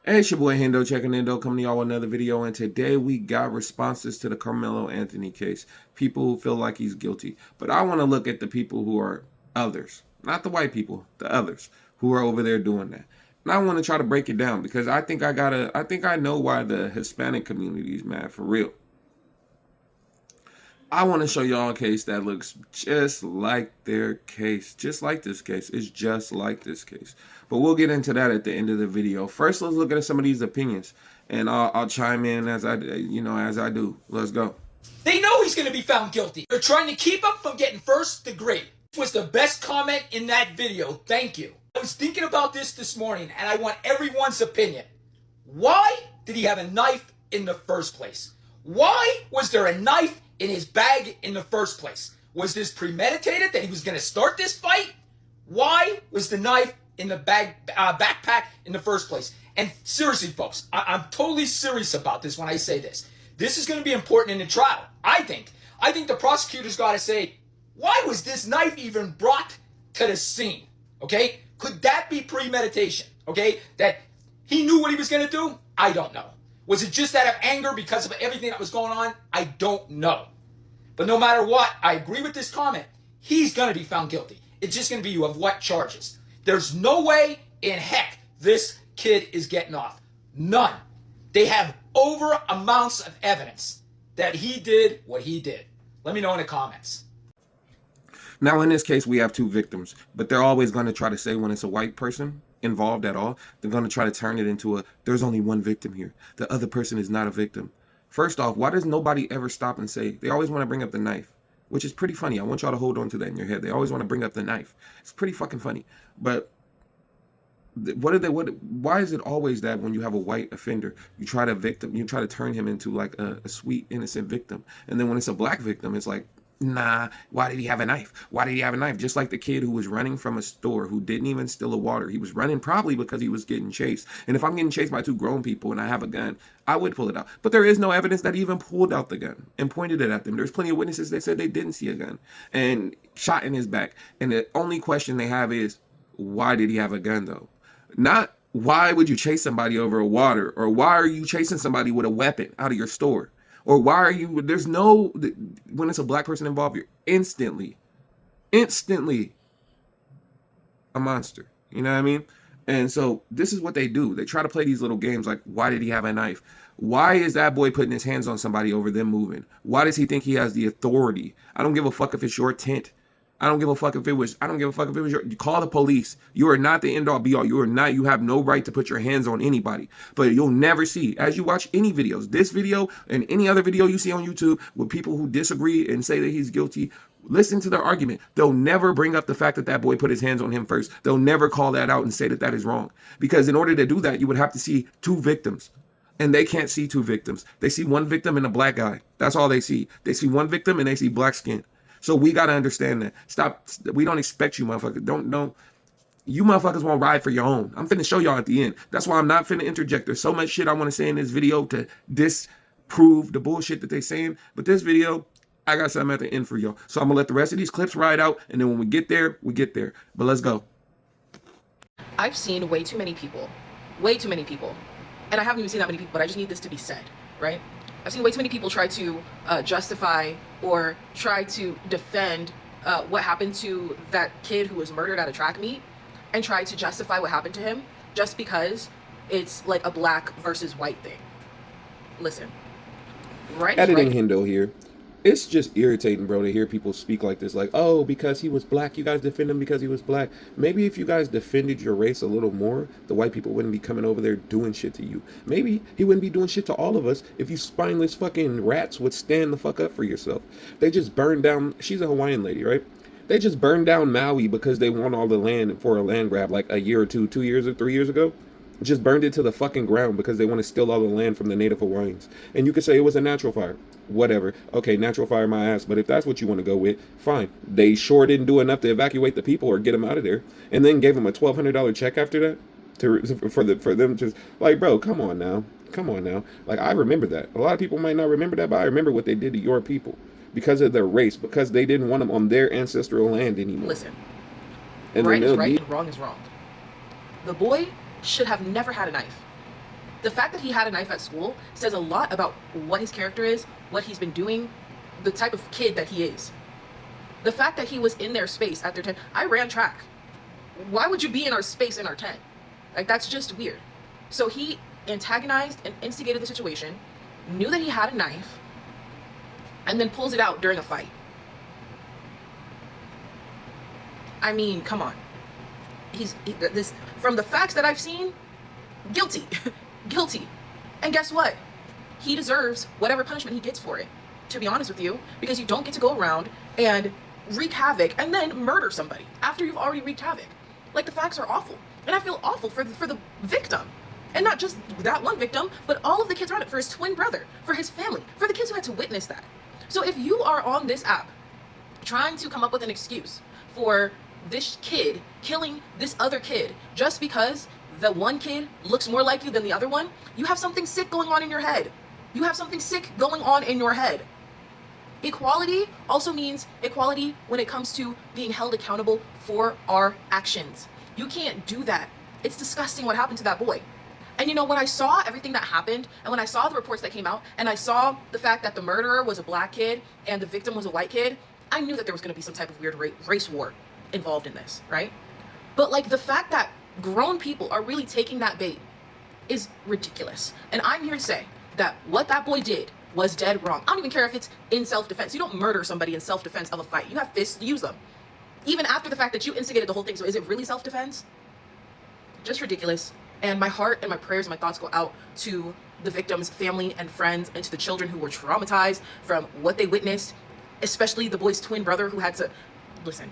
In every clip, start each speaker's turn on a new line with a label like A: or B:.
A: Hey, it's your boy Hendo checking in, coming to y'all with another video. And today we got responses to the Carmelo Anthony case. People who feel like he's guilty. But I want to look at the people who are others, not the white people, the others who are over there doing that. And I want to try to break it down because I think I know why the Hispanic community is mad for real. I want to show y'all a case that looks just like their case. Just like this case. It's just like this case. But we'll get into that at the end of the video. First, let's look at some of these opinions. And I'll chime in as I do. Let's go.
B: They know he's going to be found guilty. They're trying to keep him from getting first degree. This was the best comment in that video. Thank you. I was thinking about this morning, and I want everyone's opinion. Why did he have a knife in the first place? Why was there a knife in his bag in the first place? Was this premeditated that he was going to start this fight? Why was the knife in the backpack in the first place? And seriously, folks, I'm totally serious about this when I say this. This is going to be important in the trial, I think. I think the prosecutor's got to say, why was this knife even brought to the scene? Okay? Could that be premeditation? Okay? That he knew what he was going to do? I don't know. Was it just out of anger because of everything that was going on? I don't know. But no matter what, I agree with this comment. He's going to be found guilty. It's just going to be of what charges. There's no way in heck this kid is getting off. None. They have over amounts of evidence that he did what he did. Let me know in the comments.
A: Now, in this case, we have two victims. But they're always going to try to say when it's a white person involved at all, they're going to try to turn it into there's only one victim here. The other person is not a victim. First off, why does nobody ever stop and say, they always want to bring up the knife, which is pretty funny. I want y'all to hold on to that in your head. They always want to bring up the knife. It's pretty fucking funny. But why is it always that when you have a white offender, you try to turn him into like a sweet, innocent victim. And then when it's a black victim, it's like, nah, why did he have a knife? Why did he have a knife? Just like the kid who was running from a store who didn't even steal a water. He was running probably because he was getting chased. And if I'm getting chased by two grown people and I have a gun, I would pull it out. But there is no evidence that he even pulled out the gun and pointed it at them. There's plenty of witnesses that said they didn't see a gun and shot in his back. And the only question they have is, why did he have a gun though? Not why would you chase somebody over a water, or why are you chasing somebody with a weapon out of your store? Or why are you, when it's a black person involved, you're instantly a monster. You know what I mean? And so this is what they do. They try to play these little games like, why did he have a knife? Why is that boy putting his hands on somebody over them moving? Why does he think he has the authority? I don't give a fuck if it's your tent. I don't give a fuck if it was you call the police. You are not the end all be all. You have no right to put your hands on anybody. But you'll never see, as you watch any videos, this video and any other video you see on YouTube with people who disagree and say that he's guilty, listen to their argument. They'll never bring up the fact that that boy put his hands on him first. They'll never call that out and say that that is wrong. Because in order to do that, you would have to see two victims. And they can't see two victims. They see one victim and a black guy. That's all they see. They see one victim and they see black skin. So we got to understand that. Stop. We don't expect you motherfuckers. Don't. You motherfuckers won't ride for your own. I'm finna show y'all at the end. That's why I'm not finna interject. There's so much shit I want to say in this video to disprove the bullshit that they saying. But this video, I got something at the end for y'all. So I'm going to let the rest of these clips ride out. And then when we get there, we get there. But let's go.
C: I've seen way too many people. And I haven't even seen that many people, but I just need this to be said, right? I've seen way too many people try to justify or try to defend what happened to that kid who was murdered at a track meet and try to justify what happened to him just because it's like a black versus white thing. Listen, right?
A: Editing Hendo here. It's just irritating, bro, to hear people speak like this. Like, oh, because he was black, you guys defend him because he was black. Maybe if you guys defended your race a little more, the white people wouldn't be coming over there doing shit to you. Maybe he wouldn't be doing shit to all of us if you spineless fucking rats would stand the fuck up for yourself. They just burned down, she's a Hawaiian lady, right? They just burned down Maui because they want all the land for a land grab like a year or 2 years or 3 years ago. Just burned it to the fucking ground because they want to steal all the land from the native Hawaiians. And you could say it was a natural fire. Whatever. Okay, natural fire my ass. But if that's what you want to go with, fine. They sure didn't do enough to evacuate the people or get them out of there. And then gave them a $1,200 check after that for them to, like, bro, come on now. Like, I remember that. A lot of people might not remember that, but I remember what they did to your people because of their race, because they didn't want them on their ancestral land anymore.
C: Listen,
A: and
C: right is right and wrong is wrong. The boy should have never had a knife. The fact that he had a knife at school says a lot about what his character is, what he's been doing, the type of kid that he is. The fact that he was in their space at their tent. I ran track. Why would you be in our space in our tent? Like, that's just weird. So he antagonized and instigated the situation, knew that he had a knife, and then pulls it out during a fight. I mean, come on. This, from the facts that I've seen, guilty. Guilty. And guess what? He deserves whatever punishment he gets for it, to be honest with you, because you don't get to go around and wreak havoc and then murder somebody after you've already wreaked havoc. Like, the facts are awful. And I feel awful for the victim. And not just that one victim, but all of the kids around it, for his twin brother, for his family, for the kids who had to witness that. So if you are on this app trying to come up with an excuse for this kid killing this other kid just because the one kid looks more like you than the other one, you have something sick going on in your head. You have something sick going on in your head. Equality also means equality when it comes to being held accountable for our actions. You can't do that. It's disgusting what happened to that boy. And you know, when I saw everything that happened, and when I saw the reports that came out, and I saw the fact that the murderer was a black kid and the victim was a white kid, I knew that there was going to be some type of weird race war involved in this, right? But like, the fact that grown people are really taking that bait is ridiculous. And I'm here to say that what that boy did was dead wrong. I don't even care if it's in self-defense. You don't murder somebody in self-defense of a fight. You have fists, use them. Even after the fact that you instigated the whole thing. So is it really self-defense? Just ridiculous. And my heart and my prayers and my thoughts go out to the victim's family and friends, and to the children who were traumatized from what they witnessed, especially the boy's twin brother who had to listen.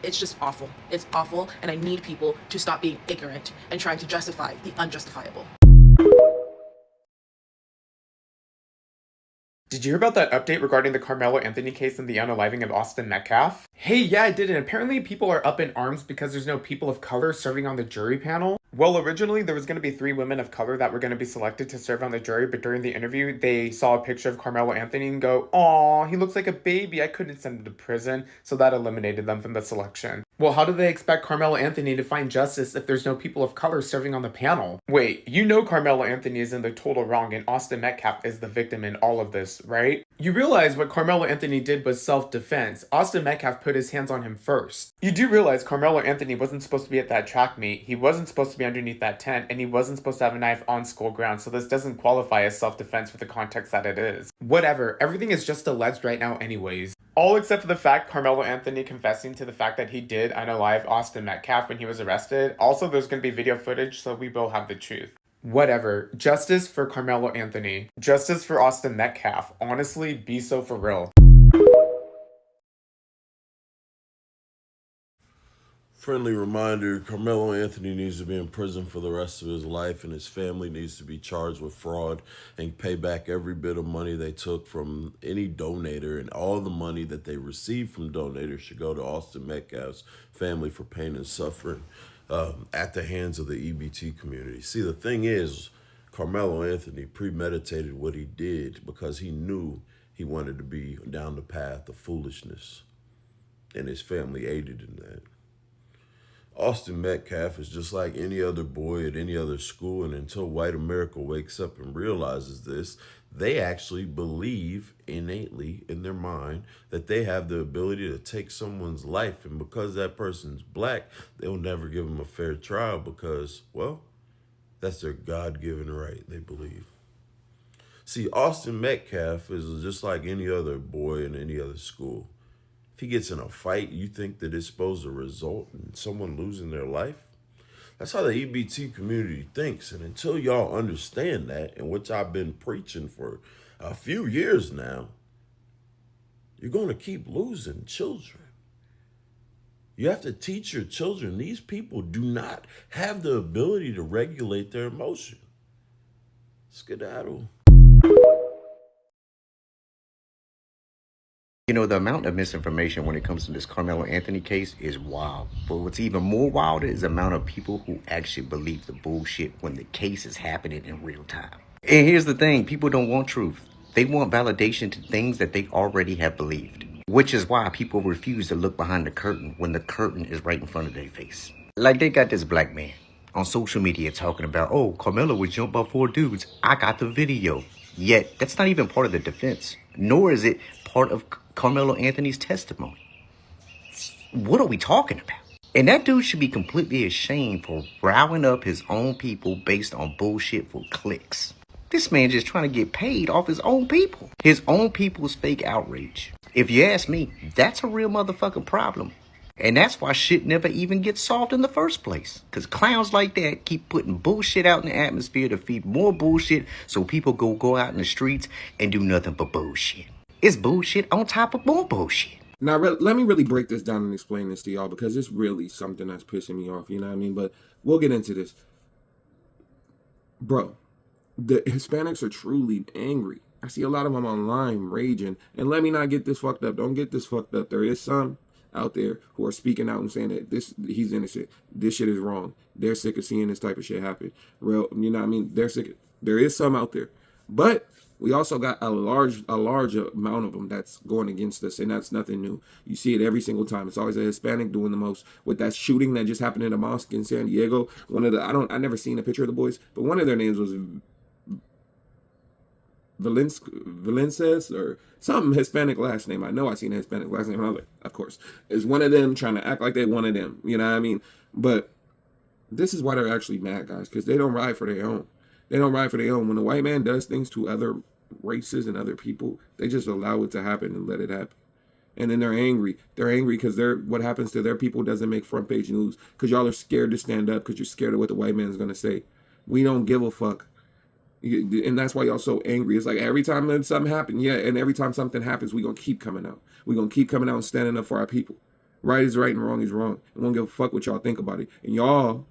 C: It's just awful. It's awful. And I need people to stop being ignorant and trying to justify the unjustifiable.
D: Did you hear about that update regarding the Karmelo Anthony case and the unaliving of Austin Metcalf? Hey, yeah, I did, and apparently people are up in arms because there's no people of color serving on the jury panel. Well, originally there was going to be 3 women of color that were going to be selected to serve on the jury, but during the interview, they saw a picture of Karmelo Anthony and go, "Aw, he looks like a baby, I couldn't send him to prison," so that eliminated them from the selection. Well, how do they expect Karmelo Anthony to find justice if there's no people of color serving on the panel? Wait, you know Karmelo Anthony is in the total wrong and Austin Metcalf is the victim in all of this, right? You realize what Karmelo Anthony did was self-defense. Austin Metcalf put his hands on him first. You do realize Karmelo Anthony wasn't supposed to be at that track meet, he wasn't supposed to be underneath that tent, and he wasn't supposed to have a knife on school grounds, so this doesn't qualify as self-defense for the context that it is. Whatever, everything is just alleged right now anyways. All except for the fact Karmelo Anthony confessing to the fact that he did unalive Austin Metcalf when he was arrested. Also, there's going to be video footage, so we will have the truth. Whatever. Justice for Karmelo Anthony. Justice for Austin Metcalf. Honestly, be so for real.
E: Friendly reminder, Karmelo Anthony needs to be in prison for the rest of his life, and his family needs to be charged with fraud and pay back every bit of money they took from any donator, and all the money that they received from donators should go to Austin Metcalf's family for pain and suffering at the hands of the EBT community. See, the thing is, Karmelo Anthony premeditated what he did because he knew he wanted to be down the path of foolishness, and his family aided in that. Austin Metcalf is just like any other boy at any other school, and until white America wakes up and realizes this, they actually believe innately in their mind that they have the ability to take someone's life, and because that person's black, they'll never give them a fair trial because, well, that's their God-given right, they believe. See, Austin Metcalf is just like any other boy in any other school. If he gets in a fight, you think that it's supposed to result in someone losing their life? That's how the EBT community thinks. And until y'all understand that, and which I've been preaching for a few years now, you're going to keep losing children. You have to teach your children these people do not have the ability to regulate their emotion. Skedaddle.
F: You know, the amount of misinformation when it comes to this Karmelo Anthony case is wild. But what's even more wilder is the amount of people who actually believe the bullshit when the case is happening in real time. And here's the thing, people don't want truth. They want validation to things that they already have believed. Which is why people refuse to look behind the curtain when the curtain is right in front of their face. Like they got this black man on social media talking about, oh, Carmelo was jumped by 4 dudes. I got the video. Yet, that's not even part of the defense, nor is it part of Carmelo Anthony's testimony. What are we talking about? And that dude should be completely ashamed for riling up his own people based on bullshit for clicks. This man just trying to get paid off his own people. His own people's fake outrage. If you ask me, that's a real motherfucking problem. And that's why shit never even gets solved in the first place. Because clowns like that keep putting bullshit out in the atmosphere to feed more bullshit so people go out in the streets and do nothing but bullshit. It's bullshit on top of more bullshit.
A: Now, let me really break this down and explain this to y'all, because it's really something that's pissing me off, you know what I mean? But we'll get into this. Bro, the Hispanics are truly angry. I see a lot of them online raging. And let me not get this fucked up. Don't get this fucked up. There is some out there who are speaking out and saying that he's innocent. This shit is wrong. They're sick of seeing this type of shit happen. Real, you know what I mean? They're sick. There is some out there. But we also got a large amount of them that's going against us, and that's nothing new. You see it every single time. It's always a Hispanic doing the most. With that shooting that just happened in a mosque in San Diego, I never seen a picture of the boys, but one of their names was Valences or something Hispanic last name. I know I seen a Hispanic last name. I was like, of course, it's one of them trying to act like they one of them. You know what I mean? But this is why they're actually mad, guys, because they don't ride for their own. They don't ride for their own. When a white man does things to other races and other people, they just allow it to happen and let it happen. And then they're angry. They're angry because what happens to their people doesn't make front page news, because y'all are scared to stand up because you're scared of what the white man's going to say. We don't give a fuck. And that's why y'all so angry. It's like every time something happens, and every time something happens, we're going to keep coming out. We're going to keep coming out and standing up for our people. Right is right and wrong is wrong. And we don't give a fuck what y'all think about it. And y'all,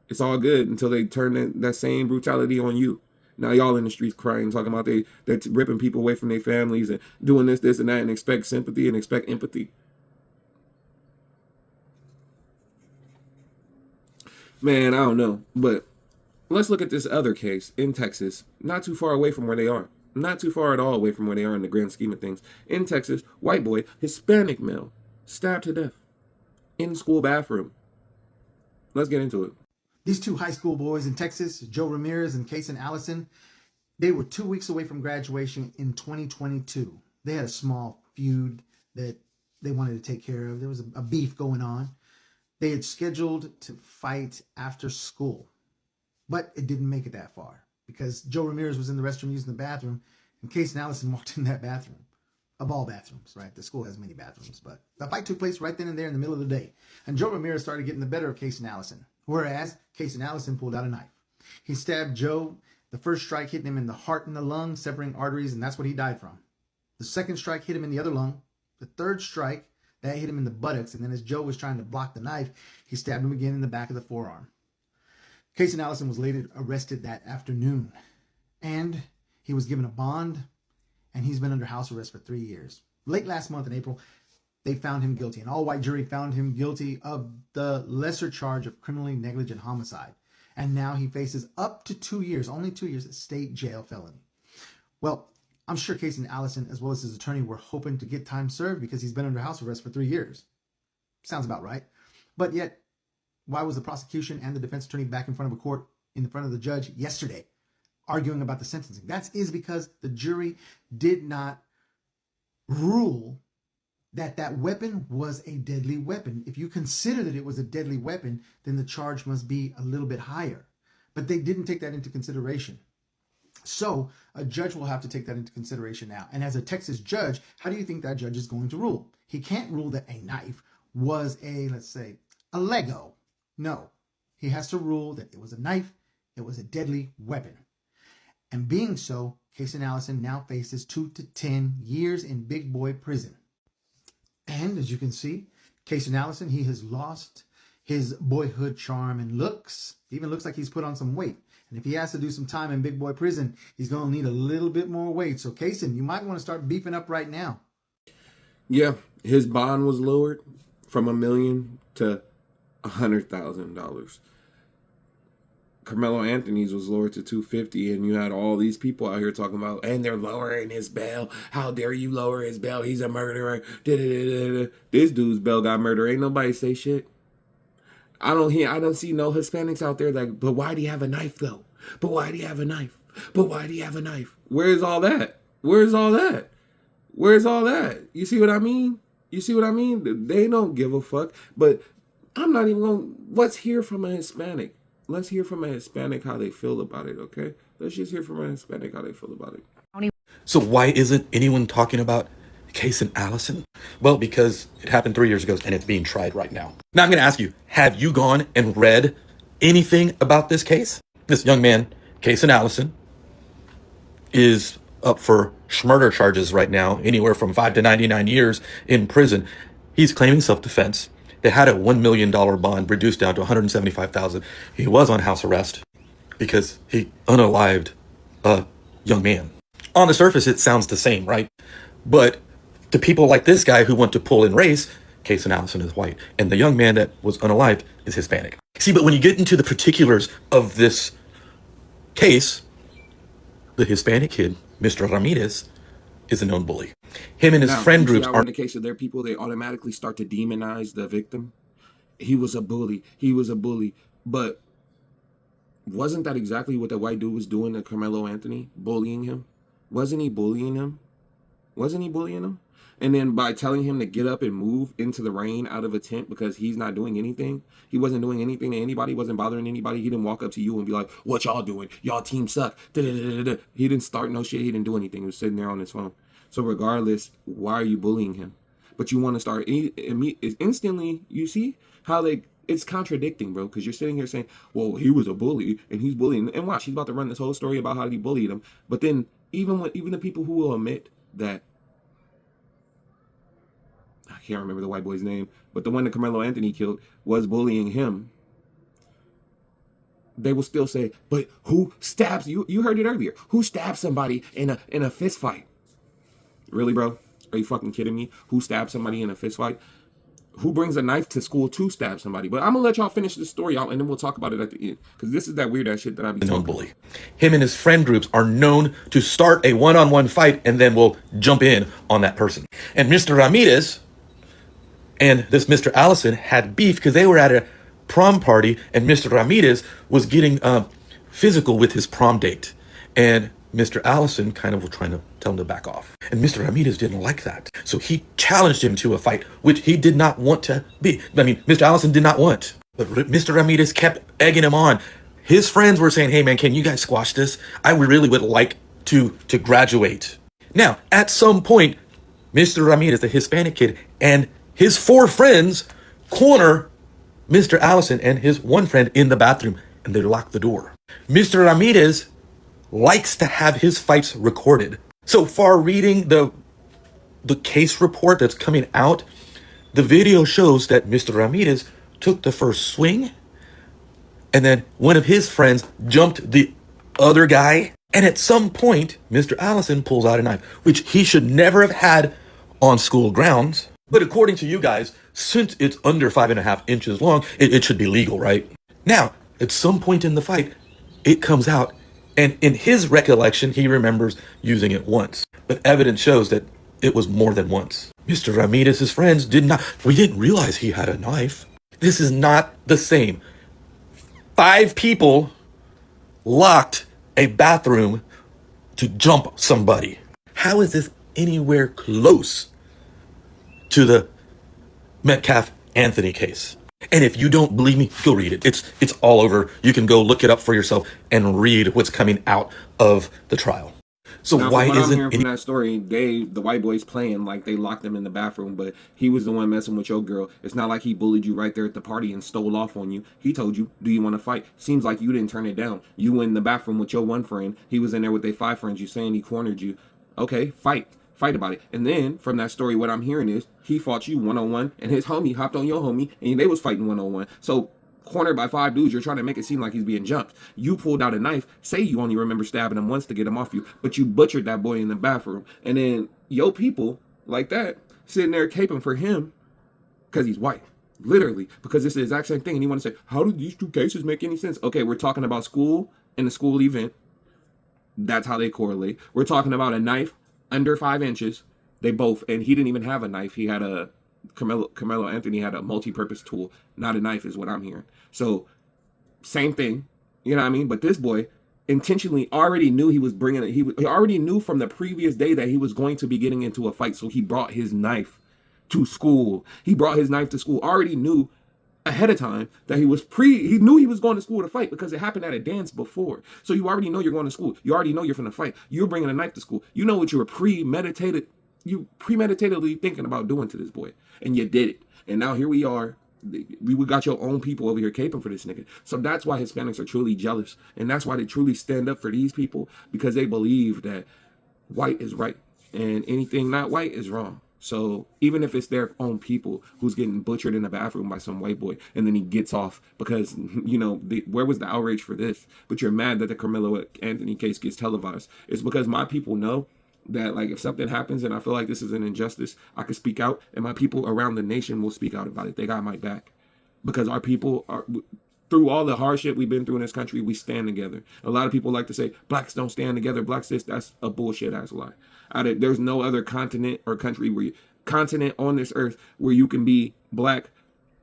A: it's all good until they turn that same brutality on you. Now y'all in the streets crying, talking about they're ripping people away from their families and doing this, and that, and expect sympathy and expect empathy. Man, I don't know. But let's look at this other case in Texas, not too far away from where they are. Not too far at all away from where they are in the grand scheme of things. In Texas, white boy, Hispanic male, stabbed to death in school bathroom. Let's get into it.
G: These two high school boys in Texas, Joe Ramirez and Kason Allison, they were 2 weeks away from graduation in 2022. They had a small feud that they wanted to take care of. There was a beef going on. They had scheduled to fight after school, but it didn't make it that far because Joe Ramirez was in the restroom using the bathroom, and Kason Allison walked in that bathroom. Of all bathrooms, right? The school has many bathrooms, but the fight took place right then and there in the middle of the day. And Joe Ramirez started getting the better of Kason Allison, whereas Kason Allison pulled out a knife. He stabbed Joe. The first strike hit him in the heart and the lung, severing arteries, and that's what he died from. The second strike hit him in the other lung. The third strike, that hit him in the buttocks, and then as Joe was trying to block the knife, he stabbed him again in the back of the forearm. Kason Allison was later arrested that afternoon, and he was given a bond, and he's been under house arrest for 3 years. Late last month in April, they found him guilty. An all-white jury found him guilty of the lesser charge of criminally negligent homicide. And now he faces up to 2 years, only 2 years, at state jail felony. Well, I'm sure Kason Allison, as well as his attorney, were hoping to get time served because he's been under house arrest for 3 years. Sounds about right. But yet, why was the prosecution and the defense attorney back in front of a court, in front of the judge yesterday, arguing about the sentencing? That is because the jury did not rule that weapon was a deadly weapon. If you consider that it was a deadly weapon, then the charge must be a little bit higher. But they didn't take that into consideration. So a judge will have to take that into consideration now. And as a Texas judge, how do you think that judge is going to rule? He can't rule that a knife was let's say, a Lego. No, he has to rule that it was a knife, it was a deadly weapon. And being so, Kason Allison now faces 2 to 10 years in big boy prison. And as you can see, Kason Allison, he has lost his boyhood charm and looks. Even looks like he's put on some weight. And if he has to do some time in big boy prison, he's going to need a little bit more weight. So Kason, you might want to start beefing up right now.
A: Yeah, his bond was lowered from $1 million to $100,000. Karmelo Anthony's was lowered to $250,000, and you had all these people out here talking about, and they're lowering his bail. How dare you lower his bail? He's a murderer. Da-da-da-da-da. This dude's bail got murdered. Ain't nobody say shit. I don't see no Hispanics out there like, but why do you have a knife though? But why do you have a knife? But why do you have a knife? Where's all that? Where's all that? Where's all that? You see what I mean? You see what I mean? They don't give a fuck. But I'm not even going to, let's hear from a Hispanic. Let's hear from a Hispanic how they feel about it, okay? Let's just hear from a Hispanic how they feel about it.
H: So why isn't anyone talking about Case and Allison? Well, because it happened 3 years ago and it's being tried right now. Now I'm going to ask you, have you gone and read anything about this case? This young man, Case and Allison, is up for murder charges right now, anywhere from 5 to 99 years in prison. He's claiming self-defense. They had a $1 million bond reduced down to $175,000. He was on house arrest because he unalived a young man. On the surface, it sounds the same, right? But to people like this guy who want to pull in race, Case and Allison is white, and the young man that was unalived is Hispanic. See, but when you get into the particulars of this case, the Hispanic kid, Mr. Ramirez, is a known bully. Him and his friend groups are...
A: In the case of their people, they automatically start to demonize the victim. He was a bully. He was a bully. But wasn't that exactly what the white dude was doing to Karmelo Anthony? Bullying him? Wasn't he bullying him? Wasn't he bullying him? And then by telling him to get up and move into the rain out of a tent because he's not doing anything, he wasn't doing anything to anybody, wasn't bothering anybody. He didn't walk up to you and be like, what y'all doing? Y'all team suck. Da-da-da-da-da. He didn't start no shit. He didn't do anything. He was sitting there on his phone. So regardless, why are you bullying him? But you want to start instantly, you see how it's contradicting, bro, because you're sitting here saying, well, he was a bully and he's bullying. And watch, he's about to run this whole story about how he bullied him. But then even the people who will admit that, I can't remember the white boy's name, but the one that Karmelo Anthony killed was bullying him, they will still say, but who stabs you? You heard it earlier. Who stabs somebody in a fist fight? Really, bro? Are you fucking kidding me? Who stabs somebody in a fist fight? Who brings a knife to school to stab somebody? But I'm gonna let y'all finish the story out, and then we'll talk about it at the end, because this is that weird ass shit that I be talking
H: bully. Him and his friend groups are known to start a one-on-one fight and then will jump in on that person. And Mr. Ramirez and this Mr. Allison had beef because they were at a prom party and Mr. Ramirez was getting physical with his prom date. And Mr. Allison kind of was trying to tell him to back off. And Mr. Ramirez didn't like that. So he challenged him to a fight, which he did not want to be. I mean, Mr. Allison did not want. But Mr. Ramirez kept egging him on. His friends were saying, hey, man, can you guys squash this? I really would like to graduate. Now, at some point, Mr. Ramirez, the Hispanic kid, and his 4 friends corner Mr. Allison and his one friend in the bathroom, and they lock the door. Mr. Ramirez likes to have his fights recorded. So far, reading the case report that's coming out, the video shows that Mr. Ramirez took the first swing, and then one of his friends jumped the other guy, and at some point, Mr. Allison pulls out a knife, which he should never have had on school grounds. But according to you guys, since it's under 5.5 inches long, it should be legal, right? Now, at some point in the fight, it comes out, and in his recollection, he remembers using it once. But evidence shows that it was more than once. Mr. Ramirez's friends we didn't realize he had a knife. This is not the same. 5 people locked a bathroom to jump somebody. How is this anywhere close to the Metcalf Anthony case? And if you don't believe me, go read it. It's all over. You can go look it up for yourself and read what's coming out of the trial. So
A: now,
H: why
A: from what I'm
H: isn't
A: hearing from that story, the white boys playing like they locked him in the bathroom, but he was the one messing with your girl. It's not like he bullied you right there at the party and stole off on you. He told you, do you want to fight? Seems like you didn't turn it down. You went in the bathroom with your one friend. He was in there with their 5 friends. You saying he cornered you. Okay, fight about it. And then from that story, what I'm hearing is he fought you one-on-one, and his homie hopped on your homie, and they was fighting one-on-one. So cornered by 5 dudes, you're trying to make it seem like he's being jumped. You pulled out a knife, say you only remember stabbing him once to get him off you, but you butchered that boy in the bathroom. And then yo people like that sitting there caping for him because he's white. Literally, because it's the exact same thing. And you want to say, how do these 2 cases make any sense? Okay, we're talking about school and the school event. That's how they correlate. We're talking about a knife under 5 inches. They both, and he didn't even have a knife. He had a Carmelo Anthony had a multi-purpose tool, not a knife, is what I'm hearing. So same thing, you know what I mean? But this boy intentionally already knew he was bringing it. He already knew from the previous day that he was going to be getting into a fight. So he brought his knife to school. He brought his knife to school. Already knew ahead of time that he knew he was going to school to fight because it happened at a dance before. So you already know you're going to school. You already know you're finna fight. You're bringing a knife to school. You know what you were premeditatedly thinking about doing to this boy, and you did it. And now here we are. We got your own people over here caping for this nigga. So that's why Hispanics are truly jealous, and that's why they truly stand up for these people, because they believe that white is right and anything not white is wrong. So even if it's their own people who's getting butchered in the bathroom by some white boy, and then he gets off because, you know, where was the outrage for this? But you're mad that the Carmelo Anthony case gets televised. It's because my people know that, like, if something happens and I feel like this is an injustice, I can speak out, and my people around the nation will speak out about it. They got my back, because our people are, through all the hardship we've been through in this country, we stand together. A lot of people like to say blacks don't stand together, blacks this. That's a bullshit ass lie. There's no other continent or country continent on this earth where you can be black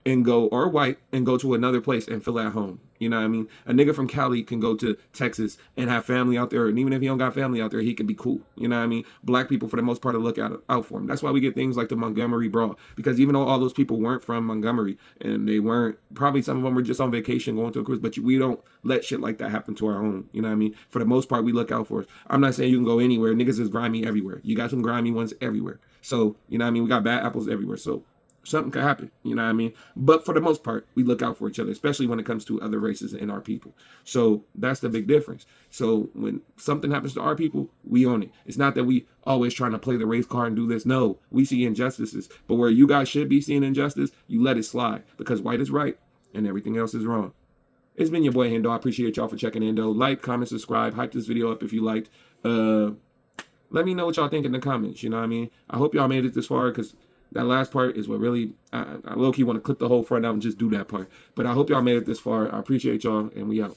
A: and go, or white, and go to another place and feel at home. You know what I mean? A nigga from Cali can go to Texas and have family out there, and even if he don't got family out there, he can be cool. You know what I mean? Black people, for the most part, look out for him. That's why we get things like the Montgomery Brawl, because even though all those people weren't from Montgomery, and they weren't, probably some of them were just on vacation going to a cruise, but we don't let shit like that happen to our own. You know what I mean? For the most part, we look out for us. I'm not saying you can go anywhere. Niggas is grimy everywhere. You got some grimy ones everywhere. So, you know what I mean? We got bad apples everywhere. So something could happen, you know what I mean? But for the most part, we look out for each other, especially when it comes to other races and our people. So that's the big difference. So when something happens to our people, we own it. It's not that we always trying to play the race card and do this. No, we see injustices. But where you guys should be seeing injustice, you let it slide, because white is right and everything else is wrong. It's been your boy Hendo. I appreciate y'all for checking in, though. Like, comment, subscribe, hype this video up if you liked. Let me know what y'all think in the comments, you know what I mean? I hope y'all made it this far, because that last part is what really, I low-key want to clip the whole front out and just do that part. But I hope y'all made it this far. I appreciate y'all, and we out.